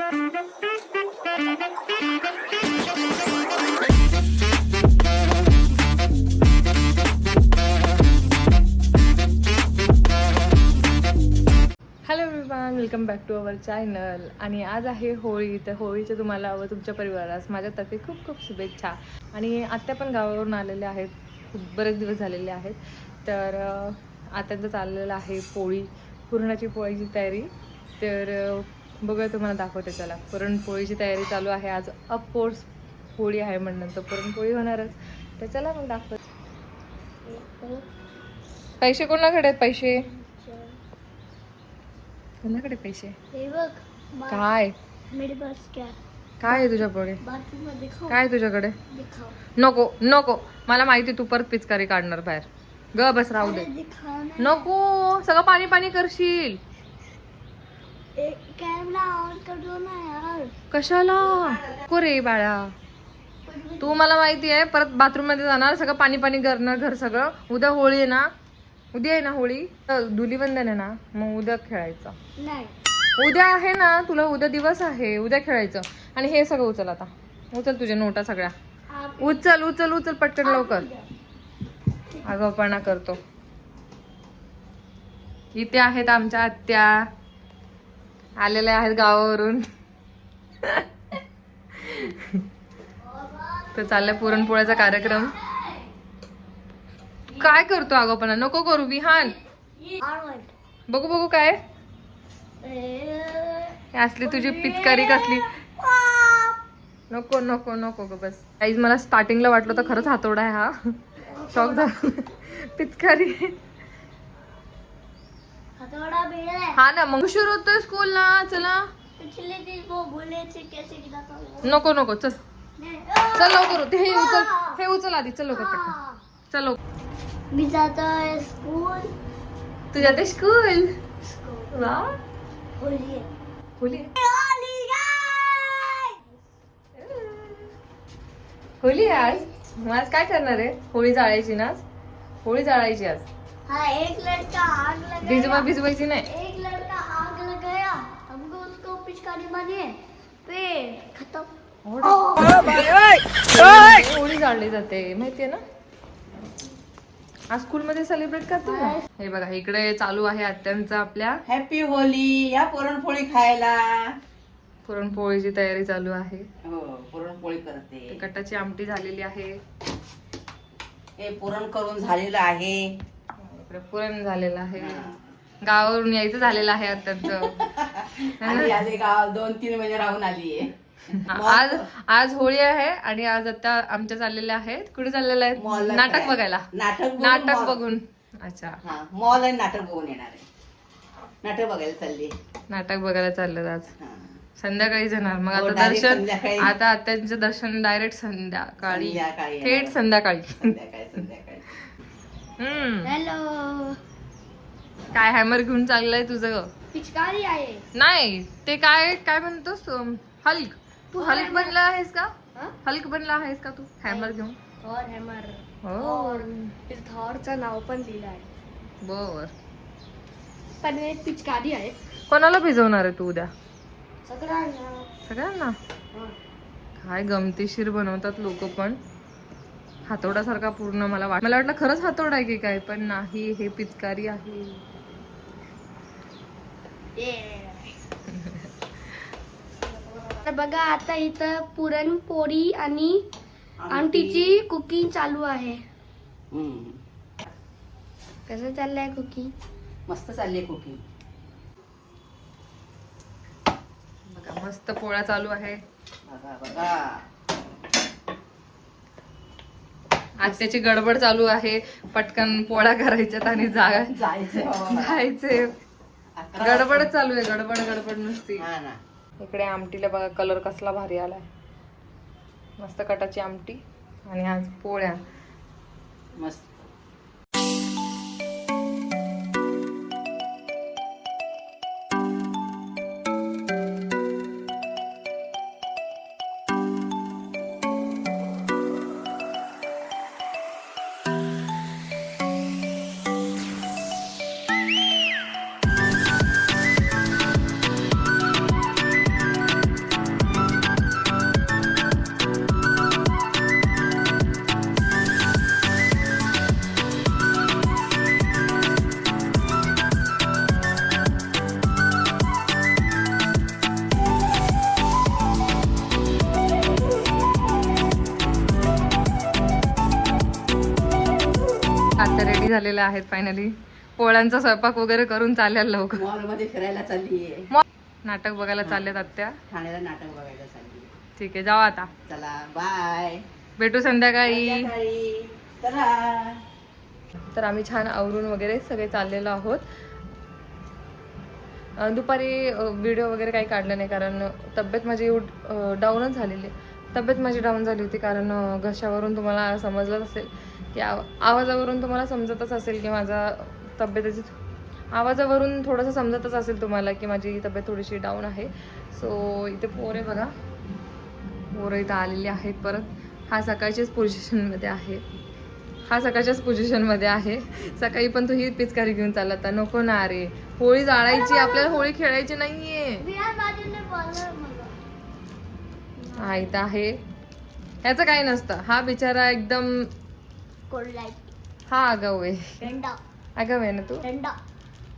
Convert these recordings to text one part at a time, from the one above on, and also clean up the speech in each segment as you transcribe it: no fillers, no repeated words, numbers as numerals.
Everyone, welcome back to our channel. आणि आज आहे होळी. तर होळीच्या तुम्हाला व तुमच्या परिवारास माझ्यातर्फे खूप खूप शुभेच्छा. आणि आत्या पण गावावरून आलेल्या आहेत, खूप बरेच दिवस झालेले आहेत. तर आत्यांचं चाललेलं आहे पुरणाची पोळीची तयारी. तर बघूया, तुम्हाला दाखवते. चला, पुरणपोळीची तयारी चालू आहे आज. ऑफकोर्स होळी आहे म्हणून तर पुरणपोळी होणारच. तर चला मग दाखवते. पैसे कोणाकडे आहेत? पैसे कोणाकडे? पैसे काय? काय आहे तुझ्याकडे? काय आहे तुझ्याकडे? नको नको, मला माहिती तू परत पिचकारी काढणार बाहेर. ग बस, राहू दे. नको, सगळं पाणी पाणी करशील. कशाला? को रे बाळा, तू मला माहिती आहे परत बाथरूम मध्ये जाणार, सगळं पाणी पाणी करणार घर सगळं. उद्या होळी आहे ना, उद्या आहे ना होळी, धुलीवंदन आहे ना, मग उद्या खेळायचं. उद्या आहे ना, तुला उद्या दिवस आहे, उद्या खेळायचं. आणि हे सगळं उचल आता, उचल तुझ्या नोटा सगळ्या, उचल उचल उचल पटकन लवकर. आगाऊपणा करतो. इथे आहेत आमच्या आत्या, आलेल्या आहेत गावावरून. तर चाललाय पुरणपोळ्याचा कार्यक्रम. काय करतो आगाऊपणा? नको करू विहान. बघू बघू काय असली तुझी पिचकारी कसली. नको नको नको ग बस. काहीच मला स्टार्टिंगला वाटलं तर खरंच हातोडा आहे हा. शॉक झाला. पिचकारी हा ना, मग उशीर होतोय स्कूलला. चला नको नको, चल चल लवकर होते. हे उचल, हे उचल आधी, चल लवकर पटकन, चल लवकर. मी जातोय स्कूल. तू जाते स्कूल? वा, होली आहे. होली होली आज. मग आज काय करणार आहे? होळी जाळायची ना आज, होळी जाळायची आज. हाँ, एक लड़का आग लगाया, भिजवायची नाही. एक लड़का आग लगाया, हमको उसको पिचकारी मारी, फिर खत्म. होळी जाळली जाते, माहितीये ना. आज स्कूल मध्ये सेलिब्रेट करतो ना. हे बघा, इकडे चालू आहे आत्यांचा आपल्या हॅपी होली. या पुरणपोळी खायला. पुरणपोळीची तयारी चालू आहे. हो, पुरणपोळी करते. कटाची आमटी झालेली आहे. हे पुरण करून झालेलं आहे. इकडे पुरण झालेलं आहे. गावावरून यायचं झालेलं आहे आत्यांचं. आणि आधी गावात 2-3 महिने राहून आलीये. आज आज होळी आहे आणि आज आता आमच्या चाललेल्या आहेत. कुठे चाललेल्या आहेत? नाटक बघायला. नाटक बघून. अच्छा, मॉल आणि नाटक बघून येणार आहे. नाटक बघायला चालली. नाटक बघायला चाललं आज. संध्याकाळी जाणार मग. हो, आता direct दर्शन, संध्याकाळी. आता आत्यांचं दर्शन डायरेक्ट संध्याकाळी, संध्याकाळी थेट येणार. संध्याकाळी. संध्याकाळी. हेलो, काय हॅमर घेऊन चाललंय तुझं? पिचकारी आहे. नाही, ते काय काय म्हणतोस? हल्क. तू हल्क बनला आहेस का? हल्क बनला आहेस का तू हॅमर घेऊन? Thor hammer. हो, थॉरचं नाव पण दिलं आहे. बर. पण हे पिचकारी आहे. कोणाला भिजवणार आहे तू उद्या? सगळ्यांना. सगळ्यांना. काय गमतीशीर बनवतात लोक पण. हातोडा सारखा पूर्ण. मला वाटलं खरंच हातोडा आहे की काय, पण नाही, हे पिचकारी आहे. तर बघा, आता इथं पुरणपोळी आणि आमटीची कुकिंग चालू आहे. कसं चाललंय कुकिंग? मस्त चालली कुकिंग. बघा, मस्त पोळ्या चालू आहे. बघा बघा, आत्याची गडबड चालू आहे. पटकन पोळ्या करायच्यात आणि जायचे. गडबड चालू आहे, गडबड गडबड नुसती. हा ना. इकडे आमटीला बघा कलर कसला भारी आलाय. मस्त कटाची आमटी आणि आज पोळ्या. मस्त. रेडी झालेल्या आहेत फायनली. पोळ्यांचा स्वयंपाक वगैरे करून चालल्या लवकर. मॉल मध्ये फिरायला चाललीये. नाटक बघायला चालल्यात आत्या. ठाण्याला नाटक बघायला चालली. ठीक आहे, जाऊ आता. चला बाय. भेटू संध्याकाळी. चला. तर आम्ही छान आवरून वगैरे सगळे चाललेलो आहोत. दुपारी व्हिडिओ वगैरे काही काढलं नाही कारण तब्येत माझी डाऊनच झालेली. तब्येत माझी डाऊन झाली होती कारण घशावरून तुम्हाला समजलंच असेल की आवाजावरून तुम्हाला समजतच असेल की माझा तब्येतीची आवाजावरून थोडंसं समजतच असेल तुम्हाला की माझी तब्येत थोडीशी डाऊन आहे. सो इथे पोरं बघा, पोरं इथं आलेली आहेत परत. हा सकाळच्याच पोझिशनमध्ये आहे. सकाळी पण तू ही पिचकारी घेऊन चालला होता. नको ना रे, होळी जाळायची आपल्याला, होळी खेळायची नाहीये. हा इथं आहे, ह्याचं काही नसतं. हा बिचारा एकदम हा आगाऊ आहे. आगाऊ आहे ना तू,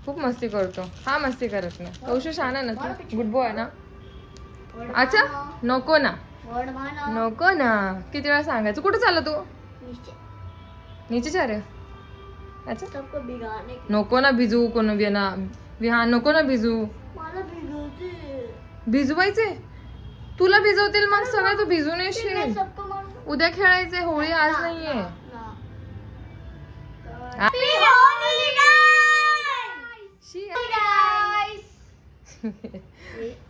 खूप मस्ती करतो. हा मस्ती करत ना. कौशल शहाणा ना तू, गुड बॉय ना. अच्छा नको ना, नको ना, किती वेळा सांगायचं. कुठं चालला तू? नीचे जा रे. अच्छा नको ना भिजू, कोण विहान नको ना भिजू. भिजवायचे तुला भिजवतील मग सगळं, तू भिजून येशील. उद्या खेळायचंय होळी, आज नाहीये.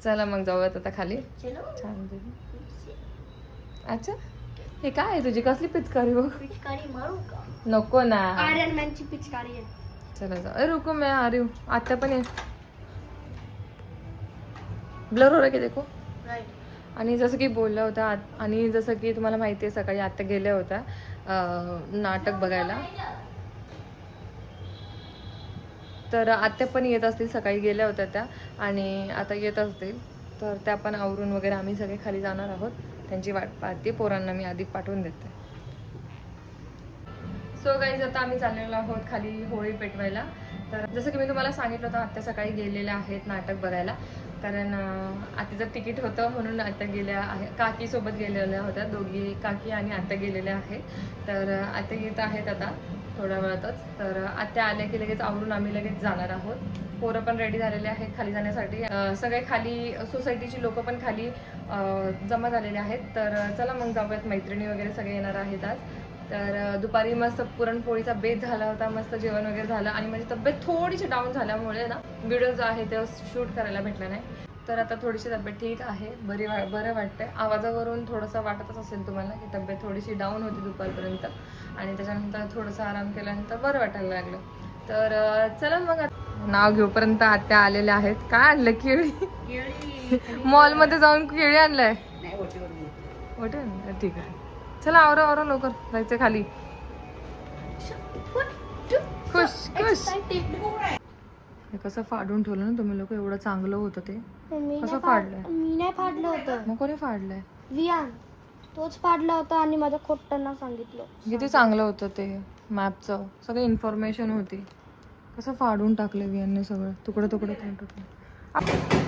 चला मग जाऊयात आता खाली. छान. अच्छा हे काय आहे तुझी, कसली पिचकारी बघ. नको ना, आयरन मॅनची पिचकारी आहे. चला जाऊ. अरे रुको मैं आ रही हूँ. आत्या पण आहे. ब्लर हो रहा है देखो. आणि जसं की बोलल्या होत्या आणि जसं की तुम्हाला माहिती आहे सकाळी आत्या गेल्या होत्या नाटक बघायला. तर आत्या पण येत असतील, सकाळी गेल्या होत्या त्या आणि आता येत असतील. तर त्या पण आवरून वगैरे आम्ही सगळे खाली जाणार आहोत. त्यांची वाट पाहते. पोरांना मी आधी पाठवून देते. सो गाईज आता आम्ही चाललेलो आहोत खाली होळी पेटवायला. तर जसं की मी तुम्हाला सांगितलं होतं आत्या सकाळी गेलेल्या आहेत नाटक बघायला कारण आत्याचं तिकीट होतं म्हणून आत्या गेल्या आहे. काकीसोबत गेलेल्या होत्या, दोघी काकी आणि आत्या गेलेल्या आहेत. तर आत्या येत आहेत आता थोड्या वेळातच. तर आत्या आल्या की लगेच आवरून आम्ही लगेच जाणार आहोत. पोरं पण रेडी झालेले आहेत खाली जाण्यासाठी. सगळे खाली सोसायटीची लोक पण खाली जमा झालेले आहेत. तर चला मग जाऊयात. मैत्रिणी वगैरे सगळे येणार आहेत आज. तर दुपारी मस्त पुरणपोळीचा बेत झाला होता, मस्त जेवण वगैरे झालं आणि माझी तब्येत थोडीशी डाऊन झाल्यामुळे ना व्हिडिओ जो आहे ते शूट करायला भेटला नाही. तर आता थोडीशी तब्येत ठीक आहे, बरं वाटतंय. आवाजावरून थोडंसं वाटतच असेल तुम्हाला की तब्येत थोडीशी डाऊन होती दुपारपर्यंत आणि त्याच्यानंतर थोडंसं आराम केल्यानंतर बरं वाटायला लागलं. तर चला मग नाव घेऊपर्यंत आत्या आलेल्या आहेत. काय आणलं? केळी. मॉलमध्ये जाऊन केळी आणलंय. ओटे ठीक आहे. चला आवरा लवकर, जायचं खाली. खुश. हे कसं फाडून ठेवलं ना तुम्ही लोक, एवढं चांगलं होतं ते. कसं फाडलंय? मी नाही फाडलं होतं. मग कोणी फाडलंय? वियान तोच फाडला होता आणि माझ्या खोट्यांना सांगितलं. किती चांगलं होतं ते. मॅपचं सगळं इन्फॉर्मेशन होती. कसं फाडून टाकलं वियानने, सगळं तुकडं करून टाकलं.